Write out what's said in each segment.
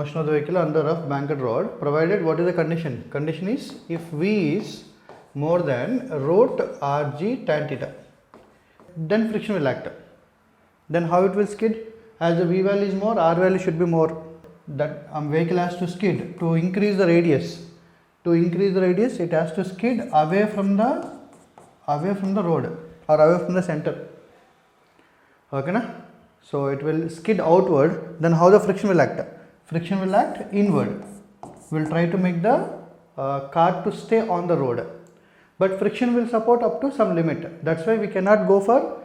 motion of the vehicle on the rough banked road, provided what is the condition? Condition is if V is more than root Rg tan theta, then friction will act. Then how it will skid? As the V value is more, R value should be more. That vehicle has to skid to increase the radius. To increase the radius, it has to skid away from the road or away from the center. Okay, na? So it will skid outward. Then how the friction will act? Friction will act inward. Will try to make the car to stay on the road. But friction will support up to some limit. That's why we cannot go for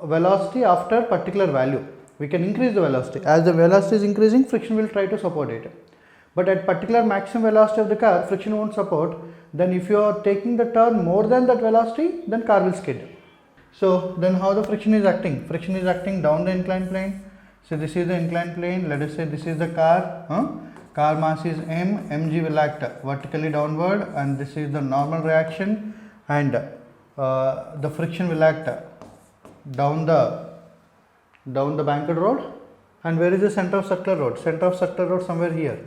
velocity after particular value. We can increase the velocity. As the velocity is increasing, friction will try to support it. But at particular maximum velocity of the car, friction won't support. Then if you are taking the turn more than that velocity, then car will skid. So then how the friction is acting? Friction is acting down the inclined plane. So this is the inclined plane. Let us say this is the car. Car mass is m. Mg will act vertically downward, and this is the normal reaction. And the friction will act down the banked road. And where is the center of circular road? Center of circular road somewhere here.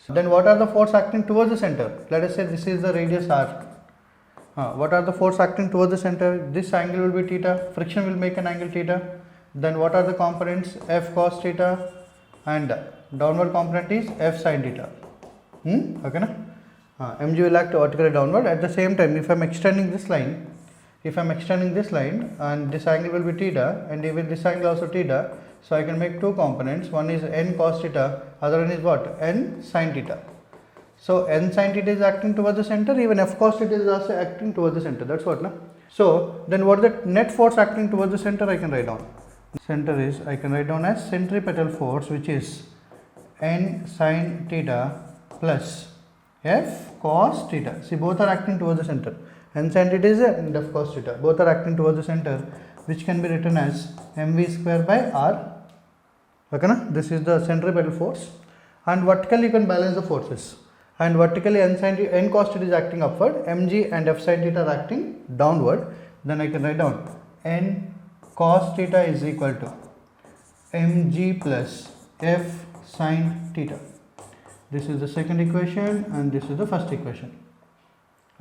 So then what are the force acting towards the center? Let us say this is the radius r. What are the force acting towards the center? This angle will be theta. Friction will make an angle theta. Then what are the components? F cos theta, and downward component is F sin theta. Okay, na? Mg will act vertically downward. At the same time, if I am extending this line, and this angle will be theta, and even this angle also theta, so I can make two components. One is n cos theta, other one is what? N sin theta. So n sin theta is acting towards the center, even F cos theta is also acting towards the center. That's what, na? So then what is the net force acting towards the center? I can write down. Center is, I can write down as centripetal force, which is n sin theta plus F cos theta. See, both are acting towards the center. N sin theta is and F cos theta. Both are acting towards the center, which can be written as mv square by r. Okay, na? This is the centripetal force. And vertically you can balance the forces. And vertically n cos theta is acting upward, mg and f sin theta are acting downward. Then I can write down n cos theta is equal to mg plus f sin theta. This is the second equation, and this is the first equation.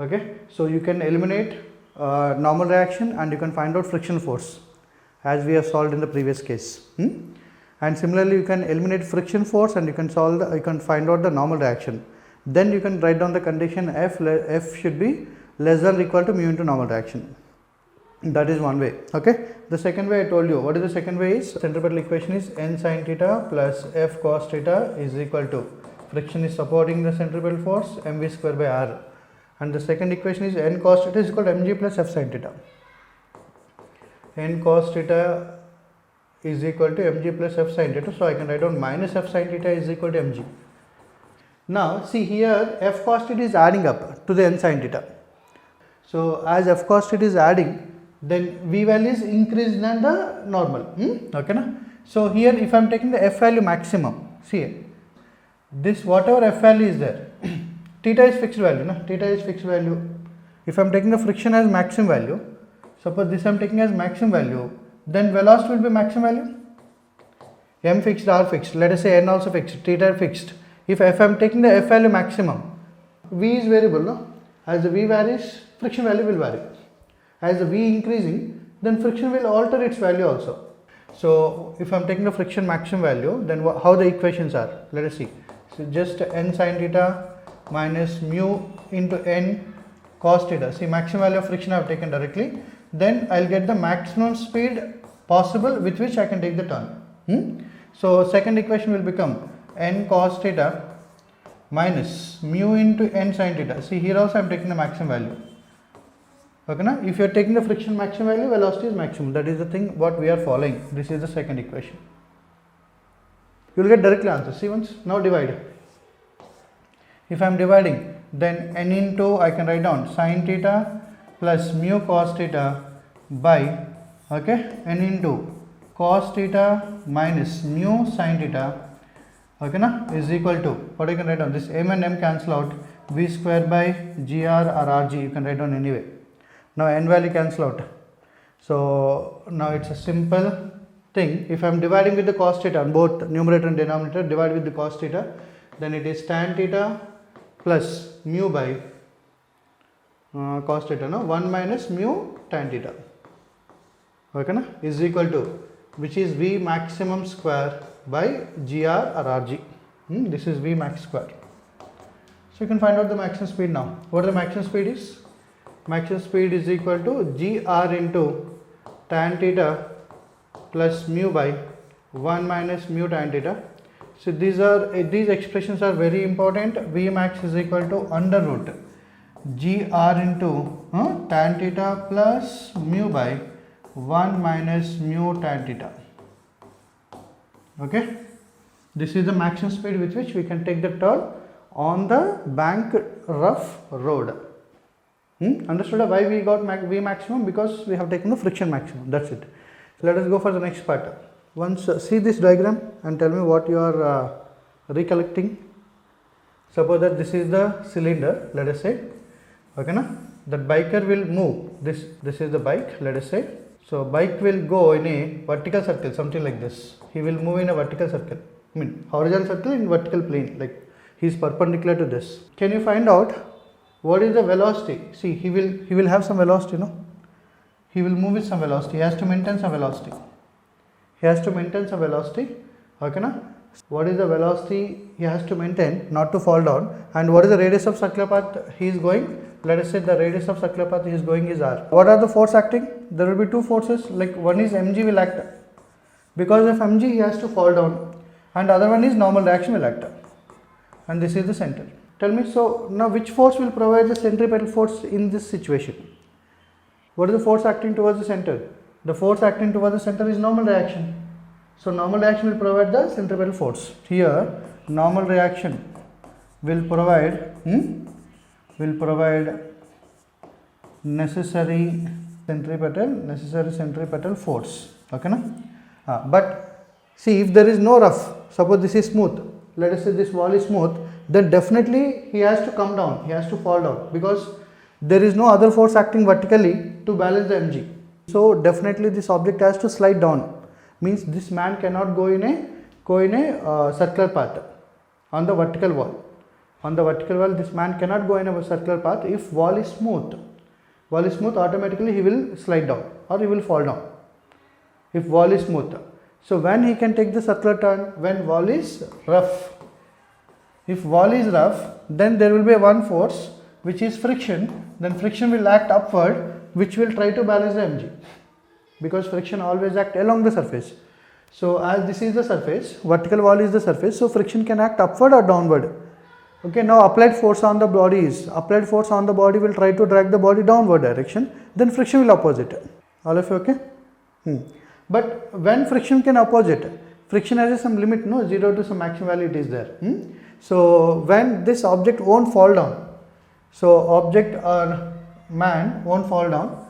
Okay, so you can eliminate normal reaction, and you can find out friction force as we have solved in the previous case. And similarly, you can eliminate friction force, and you can find out the normal reaction. Then you can write down the condition F should be less than or equal to mu into normal reaction. That is one way. Okay, the second way I told you. What is the second way? Is centripetal equation is n sin theta plus F cos theta is equal to, friction is supporting the centripetal force, mv square by r. And the second equation is n cos theta is equal to mg plus f sin theta. N cos theta is equal to mg plus f sin theta. So I can write down minus f sin theta is equal to mg. Now see here, f cos theta is adding up to the n sin theta. So as f cos theta is adding, then v value is increased than the normal. Okay, na? So here if I am taking the f value maximum, see this whatever f value is there, theta is fixed value, na? Theta is fixed value. If I am taking the friction as maximum value, suppose this I am taking as maximum value, then velocity will be maximum value. M fixed, R fixed, let us say n also fixed, theta fixed. If I am taking the f value maximum, v is variable, no? As the v varies, friction value will vary. As the v increasing, then friction will alter its value also. So if I am taking the friction maximum value, then how the equations are? Let us see. So just n sin theta minus mu into n cos theta. See, maximum value of friction I have taken directly. Then I will get the maximum speed possible with which I can take the turn. So second equation will become n cos theta minus mu into n sin theta. See, here also I am taking the maximum value. Okay, na? If you are taking the friction maximum value, velocity is maximum. That is the thing what we are following. This is the second equation. You will get directly answer. See once. Now divide. If I am dividing, then n into, I can write down sin theta plus mu cos theta by, okay, n into cos theta minus mu sin theta, okay, na, is equal to, what I can write down, this m and m cancel out, v square by gr or rg, you can write down anyway. Now n value cancel out. So now it's a simple thing, if I am dividing with the cos theta on both numerator and denominator, divide with the cos theta, then it is tan theta plus mu by cos theta, no, 1 minus mu tan theta, okay, na, is equal to, which is V maximum square by GR or RG. This is V max square. So you can find out the maximum speed now. What the maximum speed is? Maximum speed is equal to GR into tan theta plus mu by 1 minus mu tan theta. So these expressions are very important. V max is equal to under root GR into tan theta plus mu by 1 minus mu tan theta. Okay, this is the maximum speed with which we can take the turn on the bank rough road. Understood why we got V maximum? Because we have taken the friction maximum. That's it. So let us go for the next part. Once see this diagram and tell me what you are recollecting. Suppose that this is the cylinder, let us say, okay, na? That biker will move. This is the bike, let us say. So bike will go in a vertical circle, something like this. He will move in a vertical circle. I mean horizontal circle in vertical plane, like he is perpendicular to this. Can you find out what is the velocity? See, he will have some velocity, no? He will move with some velocity. He has to maintain some velocity. Okay, na? What is the velocity he has to maintain not to fall down? And what is the radius of circular path he is going? Let us say the radius of circular path he is going is r. What are the force acting? There will be two forces. Like one is mg will act. Because of mg he has to fall down, and other one is normal reaction will act. And this is the center. Tell me, so now which force will provide the centripetal force in this situation? What is the force acting towards the center? The force acting towards the center is normal reaction. So normal reaction will provide the centripetal force. Here normal reaction will provide necessary centripetal force. Okay, na? But see, if there is no rough, suppose this is smooth, let us say this wall is smooth, then definitely he has to come down, he has to fall down, because there is no other force acting vertically to balance the mg. So definitely this object has to slide down. Means this man cannot go in a circular path on the vertical wall. On the vertical wall, this man cannot go in a circular path. If wall is smooth, automatically he will slide down or he will fall down. If wall is smooth. So when he can take the circular turn? When wall is rough. If wall is rough, then there will be one force which is friction. Then friction will act upward, which will try to balance the mg. Because friction always acts along the surface. So as this is the surface, vertical wall is the surface, so friction can act upward or downward. Okay, now applied force on the body will try to drag the body downward direction, then friction will oppose it. All of you okay? But when friction can oppose it, friction has some limit, no, 0 to some maximum value it is there. So when this object won't fall down, so object or man won't fall down,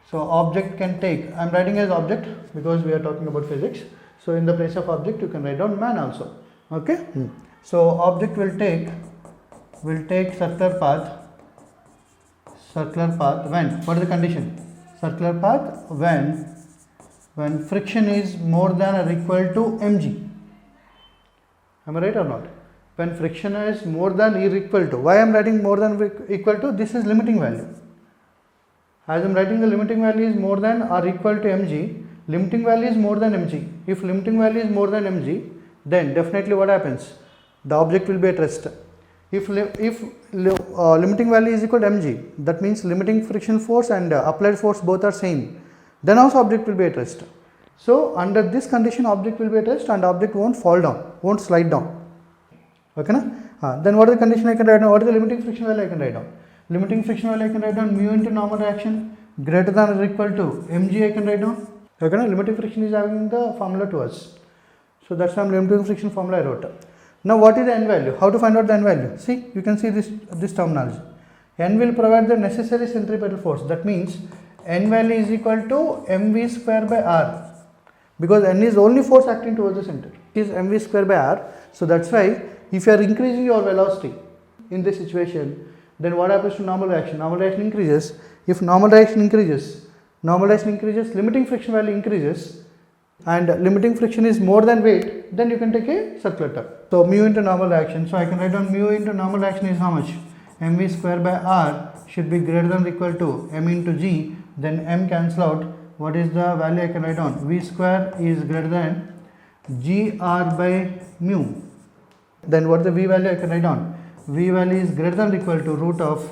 so object can take, I am writing as object because we are talking about physics. So in the place of object you can write down man also. Okay. So object will take circular path when, what is the condition? Circular path when friction is more than or equal to mg. Am I right or not? When friction is more than or equal to, why I am writing more than or equal to? This is limiting value. As I am writing the limiting value is more than or equal to mg, limiting value is more than mg. If limiting value is more than mg, then definitely what happens? The object will be at rest. If limiting value is equal to mg, that means limiting friction force and applied force both are same, then also object will be at rest. So under this condition object will be at rest and object won't fall down, won't slide down. Okay, na? Then what is the condition I can write down? What is the limiting friction value I can write down? Limiting friction value I can write down mu into normal reaction greater than or equal to mg I can write down. Okay, na? Limiting friction is having the formula to us. So that's why limiting friction formula I wrote. Now what is the n value? How to find out the n value? See, you can see this terminology. N will provide the necessary centripetal force. That means n value is equal to mv square by r. Because n is only force acting towards the center. It is mv square by r. So that's why if you are increasing your velocity in this situation, then what happens to normal reaction? Normal reaction increases. If normal reaction increases, limiting friction value increases, and limiting friction is more than weight, then you can take a circular tug. So mu into normal reaction. So I can write down mu into normal reaction is how much? mv square by r should be greater than or equal to m into g. Then m cancel out. What is the value I can write down? V square is greater than gr by mu. Then what is the v value I can write down? V value is greater than or equal to root of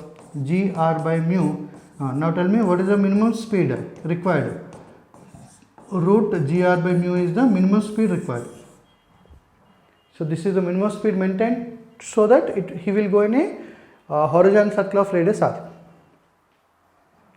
gr by mu. Now tell me what is the minimum speed required? Root gr by mu is the minimum speed required. So this is the minimum speed maintained so that he will go in a horizontal circle of radius r.